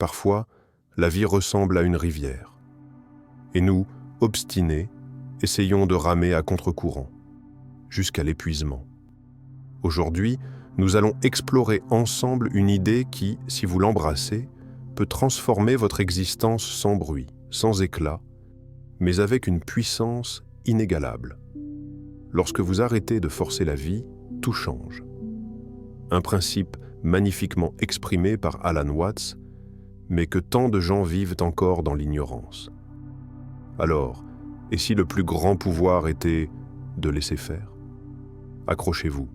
Parfois, la vie ressemble à une rivière. Et nous, obstinés, essayons de ramer à contre-courant, jusqu'à l'épuisement. Aujourd'hui, nous allons explorer ensemble une idée qui, si vous l'embrassez, peut transformer votre existence sans bruit, sans éclat, mais avec une puissance inégalable. Lorsque vous arrêtez de forcer la vie, tout change. Un principe magnifiquement exprimé par Alan Watts, mais que tant de gens vivent encore dans l'ignorance. Alors, et si le plus grand pouvoir était de laisser faire? Accrochez-vous.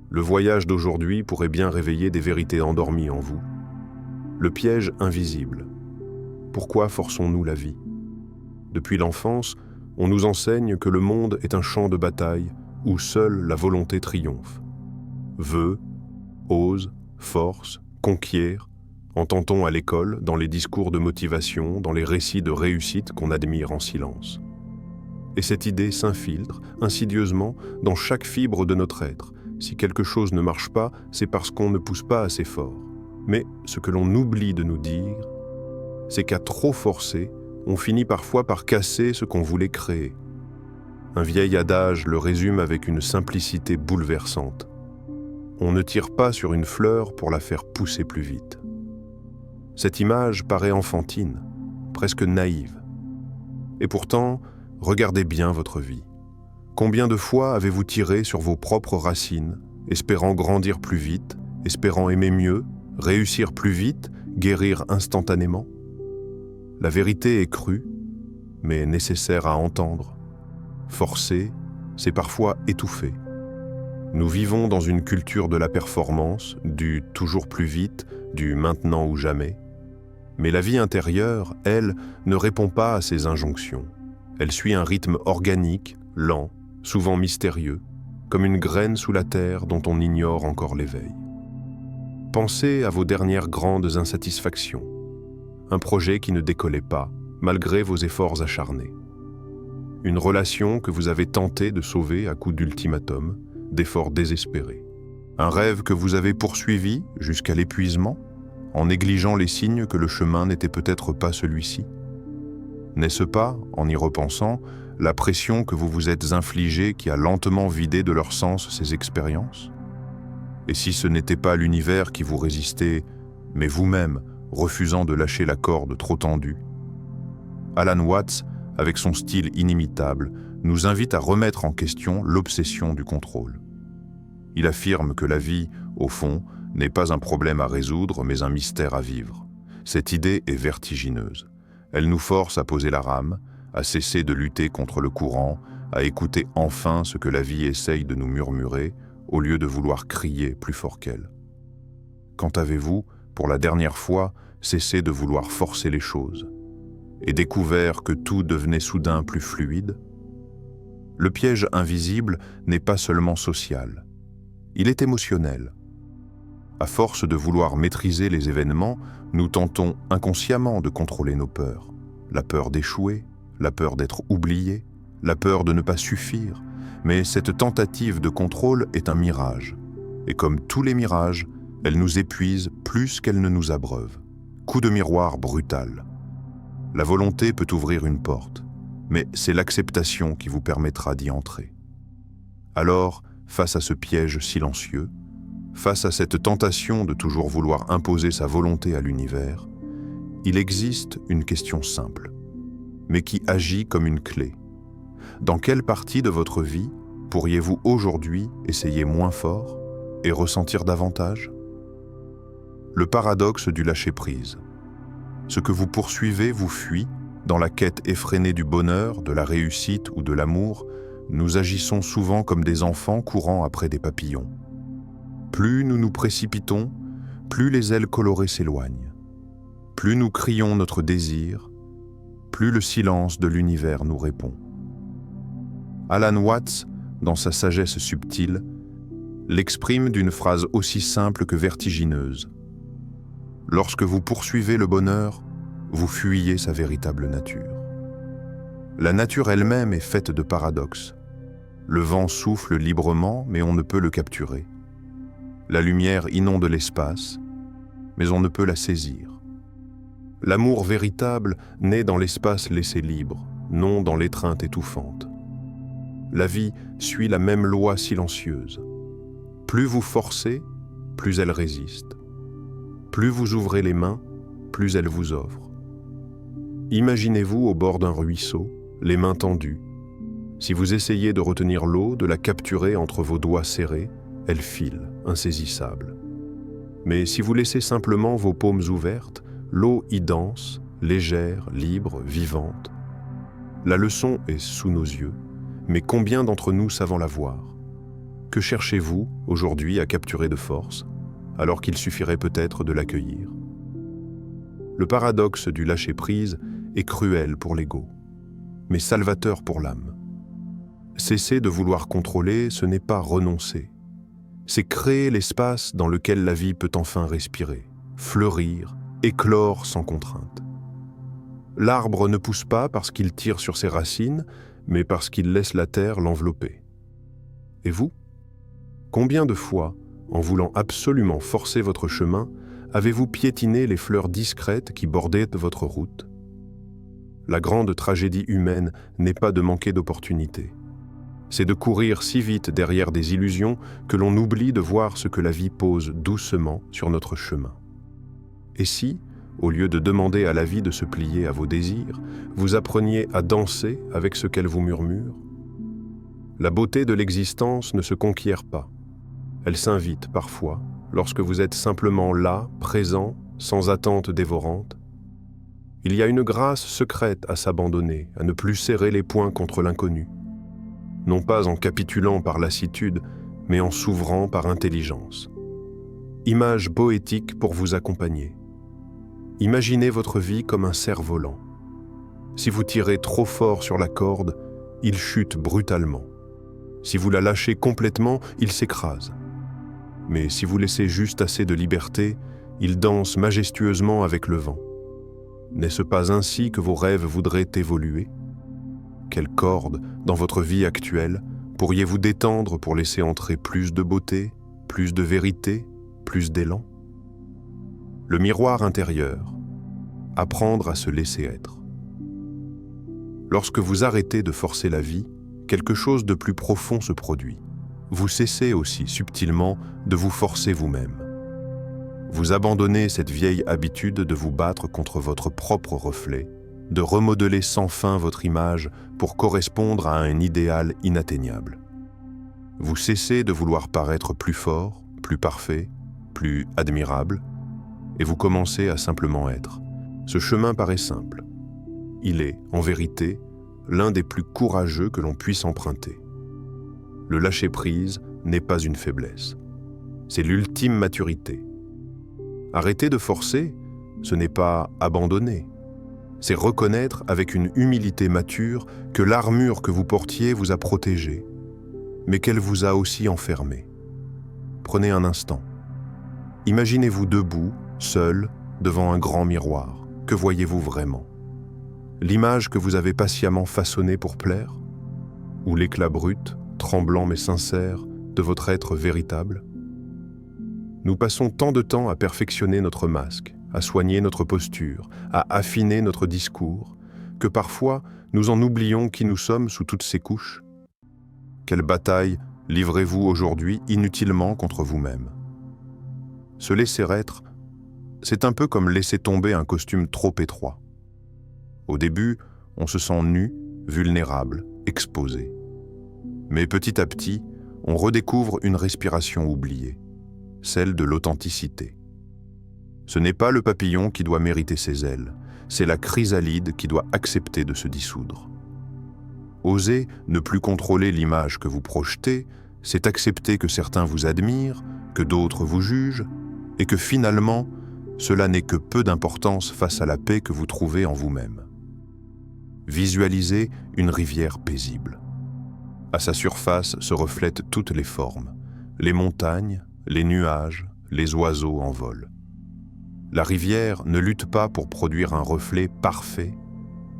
Le voyage d'aujourd'hui pourrait bien réveiller des vérités endormies en vous. Le piège invisible. Pourquoi forçons-nous la vie? Depuis l'enfance, on nous enseigne que le monde est un champ de bataille où seule la volonté triomphe. Veut, ose, force, conquiert, entend-on à l'école, dans les discours de motivation, dans les récits de réussite qu'on admire en silence. Et cette idée s'infiltre, insidieusement, dans chaque fibre de notre être. Si quelque chose ne marche pas, c'est parce qu'on ne pousse pas assez fort. Mais ce que l'on oublie de nous dire, c'est qu'à trop forcer, on finit parfois par casser ce qu'on voulait créer. Un vieil adage le résume avec une simplicité bouleversante. On ne tire pas sur une fleur pour la faire pousser plus vite. Cette image paraît enfantine, presque naïve. Et pourtant, regardez bien votre vie. Combien de fois avez-vous tiré sur vos propres racines, espérant grandir plus vite, espérant aimer mieux, réussir plus vite, guérir instantanément? La vérité est crue, mais nécessaire à entendre. Forcer, c'est parfois étouffer. Nous vivons dans une culture de la performance, du toujours plus vite, du maintenant ou jamais. Mais la vie intérieure, elle, ne répond pas à ces injonctions. Elle suit un rythme organique, lent, souvent mystérieux, comme une graine sous la terre dont on ignore encore l'éveil. Pensez à vos dernières grandes insatisfactions. Un projet qui ne décollait pas, malgré vos efforts acharnés. Une relation que vous avez tenté de sauver à coups d'ultimatum, d'efforts désespérés. Un rêve que vous avez poursuivi jusqu'à l'épuisement, en négligeant les signes que le chemin n'était peut-être pas celui-ci. N'est-ce pas, en y repensant, la pression que vous vous êtes infligée qui a lentement vidé de leur sens ces expériences? Et si ce n'était pas l'univers qui vous résistait, mais vous-même, refusant de lâcher la corde trop tendue? Alan Watts, avec son style inimitable, nous invite à remettre en question l'obsession du contrôle. Il affirme que la vie, au fond, n'est pas un problème à résoudre, mais un mystère à vivre. Cette idée est vertigineuse. Elle nous force à poser la rame, à cesser de lutter contre le courant, à écouter enfin ce que la vie essaye de nous murmurer, au lieu de vouloir crier plus fort qu'elle. Quand avez-vous, pour la dernière fois, cessé de vouloir forcer les choses, et découvert que tout devenait soudain plus fluide? Le piège invisible n'est pas seulement social, il est émotionnel. À force de vouloir maîtriser les événements, nous tentons inconsciemment de contrôler nos peurs. La peur d'échouer, la peur d'être oublié, la peur de ne pas suffire. Mais cette tentative de contrôle est un mirage. Et comme tous les mirages, elle nous épuise plus qu'elle ne nous abreuve. Coup de miroir brutal. La volonté peut ouvrir une porte, mais c'est l'acceptation qui vous permettra d'y entrer. Alors, face à ce piège silencieux, face à cette tentation de toujours vouloir imposer sa volonté à l'univers, il existe une question simple, mais qui agit comme une clé. Dans quelle partie de votre vie pourriez-vous aujourd'hui essayer moins fort et ressentir davantage? Le paradoxe du lâcher-prise. Ce que vous poursuivez vous fuit, dans la quête effrénée du bonheur, de la réussite ou de l'amour, nous agissons souvent comme des enfants courant après des papillons. Plus nous nous précipitons, plus les ailes colorées s'éloignent. Plus nous crions notre désir, plus le silence de l'univers nous répond. Alan Watts, dans sa sagesse subtile, l'exprime d'une phrase aussi simple que vertigineuse. Lorsque vous poursuivez le bonheur, vous fuyez sa véritable nature. La nature elle-même est faite de paradoxes. Le vent souffle librement, mais on ne peut le capturer. La lumière inonde l'espace, mais on ne peut la saisir. L'amour véritable naît dans l'espace laissé libre, non dans l'étreinte étouffante. La vie suit la même loi silencieuse. Plus vous forcez, plus elle résiste. Plus vous ouvrez les mains, plus elle vous offre. Imaginez-vous au bord d'un ruisseau, les mains tendues. Si vous essayez de retenir l'eau, de la capturer entre vos doigts serrés, elle file, insaisissable. Mais si vous laissez simplement vos paumes ouvertes, l'eau y danse, légère, libre, vivante. La leçon est sous nos yeux, mais combien d'entre nous savons la voir? Que cherchez-vous aujourd'hui à capturer de force, alors qu'il suffirait peut-être de l'accueillir? Le paradoxe du lâcher-prise est cruel pour l'ego, mais salvateur pour l'âme. Cesser de vouloir contrôler, ce n'est pas renoncer. C'est créer l'espace dans lequel la vie peut enfin respirer, fleurir, éclore sans contrainte. L'arbre ne pousse pas parce qu'il tire sur ses racines, mais parce qu'il laisse la terre l'envelopper. Et vous? Combien de fois, en voulant absolument forcer votre chemin, avez-vous piétiné les fleurs discrètes qui bordaient votre route? La grande tragédie humaine n'est pas de manquer d'opportunités. C'est de courir si vite derrière des illusions que l'on oublie de voir ce que la vie pose doucement sur notre chemin. Et si, au lieu de demander à la vie de se plier à vos désirs, vous appreniez à danser avec ce qu'elle vous murmure? La beauté de l'existence ne se conquiert pas. Elle s'invite parfois, lorsque vous êtes simplement là, présent, sans attente dévorante. Il y a une grâce secrète à s'abandonner, à ne plus serrer les poings contre l'inconnu. Non pas en capitulant par lassitude, mais en s'ouvrant par intelligence. Image poétique pour vous accompagner. Imaginez votre vie comme un cerf-volant. Si vous tirez trop fort sur la corde, il chute brutalement. Si vous la lâchez complètement, il s'écrase. Mais si vous laissez juste assez de liberté, il danse majestueusement avec le vent. N'est-ce pas ainsi que vos rêves voudraient évoluer? Quelle corde, dans votre vie actuelle, pourriez-vous détendre pour laisser entrer plus de beauté, plus de vérité, plus d'élan? Le miroir intérieur. Apprendre à se laisser être. Lorsque vous arrêtez de forcer la vie, quelque chose de plus profond se produit. Vous cessez aussi subtilement de vous forcer vous-même. Vous abandonnez cette vieille habitude de vous battre contre votre propre reflet, de remodeler sans fin votre image pour correspondre à un idéal inatteignable. Vous cessez de vouloir paraître plus fort, plus parfait, plus admirable, et vous commencez à simplement être. Ce chemin paraît simple. Il est, en vérité, l'un des plus courageux que l'on puisse emprunter. Le lâcher-prise n'est pas une faiblesse. C'est l'ultime maturité. Arrêter de forcer, ce n'est pas abandonner. C'est reconnaître avec une humilité mature que l'armure que vous portiez vous a protégé, mais qu'elle vous a aussi enfermé. Prenez un instant. Imaginez-vous debout, seul, devant un grand miroir. Que voyez-vous vraiment? L'image que vous avez patiemment façonnée pour plaire? Ou l'éclat brut, tremblant mais sincère, de votre être véritable? Nous passons tant de temps à perfectionner notre masque, à soigner notre posture, à affiner notre discours, que parfois nous en oublions qui nous sommes sous toutes ces couches. Quelle bataille livrez-vous aujourd'hui inutilement contre vous-même? Se laisser être, c'est un peu comme laisser tomber un costume trop étroit. Au début, on se sent nu, vulnérable, exposé. Mais petit à petit, on redécouvre une respiration oubliée, celle de l'authenticité. Ce n'est pas le papillon qui doit mériter ses ailes, c'est la chrysalide qui doit accepter de se dissoudre. Oser ne plus contrôler l'image que vous projetez, c'est accepter que certains vous admirent, que d'autres vous jugent, et que finalement, cela n'est que peu d'importance face à la paix que vous trouvez en vous-même. Visualisez une rivière paisible. À sa surface se reflètent toutes les formes, les montagnes, les nuages, les oiseaux en vol. La rivière ne lutte pas pour produire un reflet parfait,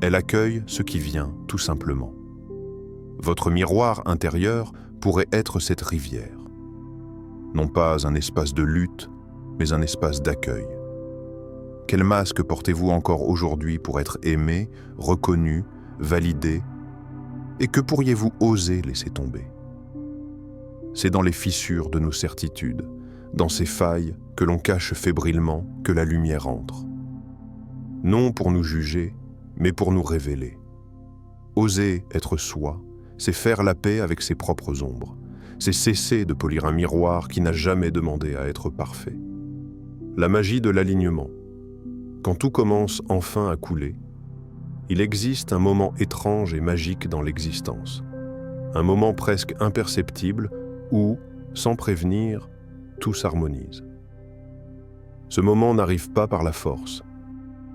elle accueille ce qui vient, tout simplement. Votre miroir intérieur pourrait être cette rivière. Non pas un espace de lutte, mais un espace d'accueil. Quel masque portez-vous encore aujourd'hui pour être aimé, reconnu, validé? Et que pourriez-vous oser laisser tomber? C'est dans les fissures de nos certitudes, dans ces failles que l'on cache fébrilement, que la lumière entre. Non pour nous juger, mais pour nous révéler. Oser être soi, c'est faire la paix avec ses propres ombres. C'est cesser de polir un miroir qui n'a jamais demandé à être parfait. La magie de l'alignement. Quand tout commence enfin à couler, il existe un moment étrange et magique dans l'existence. Un moment presque imperceptible où, sans prévenir, tout s'harmonise. Ce moment n'arrive pas par la force.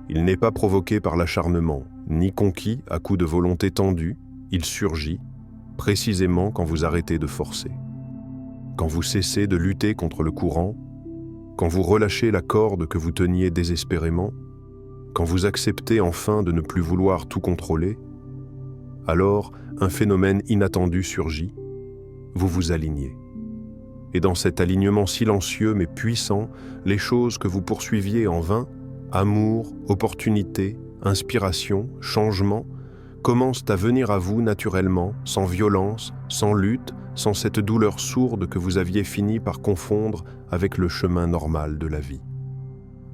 Il n'est pas provoqué par l'acharnement, ni conquis à coups de volonté tendue, il surgit, précisément quand vous arrêtez de forcer. Quand vous cessez de lutter contre le courant, quand vous relâchez la corde que vous teniez désespérément, quand vous acceptez enfin de ne plus vouloir tout contrôler, alors un phénomène inattendu surgit, vous vous alignez. Et dans cet alignement silencieux mais puissant, les choses que vous poursuiviez en vain, amour, opportunité, inspiration, changement, commencent à venir à vous naturellement, sans violence, sans lutte, sans cette douleur sourde que vous aviez fini par confondre avec le chemin normal de la vie.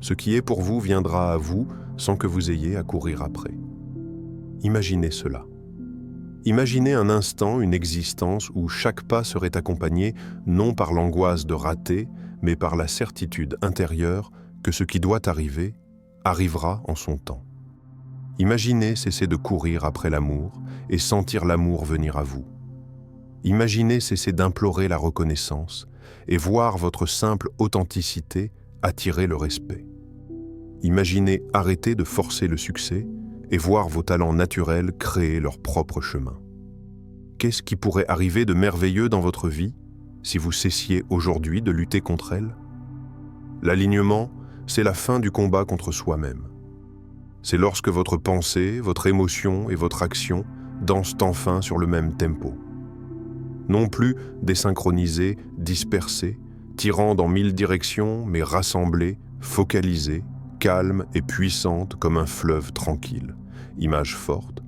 Ce qui est pour vous viendra à vous sans que vous ayez à courir après. Imaginez cela. Imaginez un instant une existence où chaque pas serait accompagné non par l'angoisse de rater, mais par la certitude intérieure que ce qui doit arriver arrivera en son temps. Imaginez cesser de courir après l'amour et sentir l'amour venir à vous. Imaginez cesser d'implorer la reconnaissance et voir votre simple authenticité attirer le respect. Imaginez arrêter de forcer le succès et voir vos talents naturels créer leur propre chemin. Qu'est-ce qui pourrait arriver de merveilleux dans votre vie si vous cessiez aujourd'hui de lutter contre elle? L'alignement, c'est la fin du combat contre soi-même. C'est lorsque votre pensée, votre émotion et votre action dansent enfin sur le même tempo. Non plus désynchronisés, dispersés, tirant dans 1000 directions, mais rassemblés, focalisés, calme et puissante comme un fleuve tranquille. Image forte.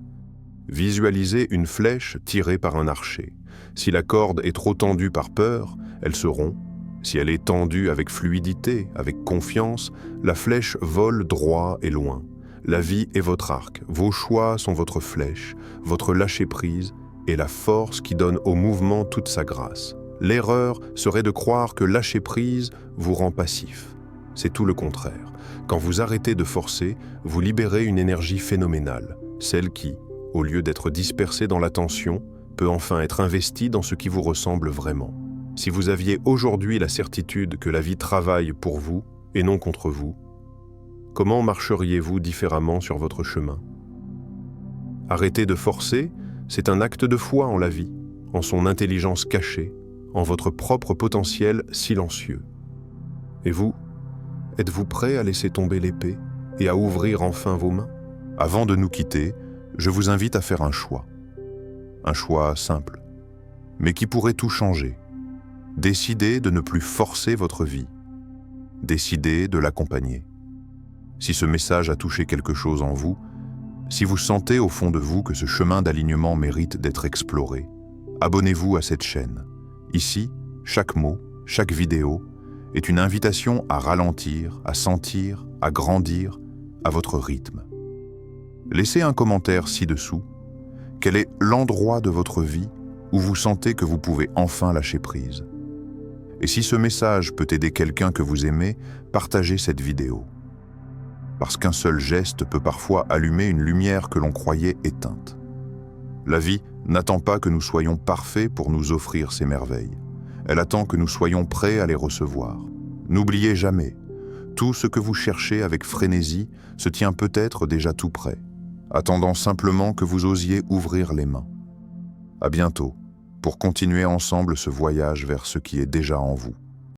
Visualisez une flèche tirée par un archer. Si la corde est trop tendue par peur, elle se rompt. Si elle est tendue avec fluidité, avec confiance, la flèche vole droit et loin. La vie est votre arc, vos choix sont votre flèche, votre lâcher-prise est la force qui donne au mouvement toute sa grâce. L'erreur serait de croire que lâcher-prise vous rend passif. C'est tout le contraire. Quand vous arrêtez de forcer, vous libérez une énergie phénoménale, celle qui, au lieu d'être dispersée dans l'attention, peut enfin être investie dans ce qui vous ressemble vraiment. Si vous aviez aujourd'hui la certitude que la vie travaille pour vous et non contre vous, comment marcheriez-vous différemment sur votre chemin? Arrêter de forcer, c'est un acte de foi en la vie, en son intelligence cachée, en votre propre potentiel silencieux. Et vous, êtes-vous prêt à laisser tomber l'épée et à ouvrir enfin vos mains? Avant de nous quitter, je vous invite à faire un choix. Un choix simple, mais qui pourrait tout changer. Décidez de ne plus forcer votre vie. Décidez de l'accompagner. Si ce message a touché quelque chose en vous, si vous sentez au fond de vous que ce chemin d'alignement mérite d'être exploré, abonnez-vous à cette chaîne. Ici, chaque mot, chaque vidéo est une invitation à ralentir, à sentir, à grandir à votre rythme. Laissez un commentaire ci-dessous. Quel est l'endroit de votre vie où vous sentez que vous pouvez enfin lâcher prise? Et si ce message peut aider quelqu'un que vous aimez, partagez cette vidéo. Parce qu'un seul geste peut parfois allumer une lumière que l'on croyait éteinte. La vie n'attend pas que nous soyons parfaits pour nous offrir ces merveilles. Elle attend que nous soyons prêts à les recevoir. N'oubliez jamais, tout ce que vous cherchez avec frénésie se tient peut-être déjà tout près, attendant simplement que vous osiez ouvrir les mains. À bientôt, pour continuer ensemble ce voyage vers ce qui est déjà en vous.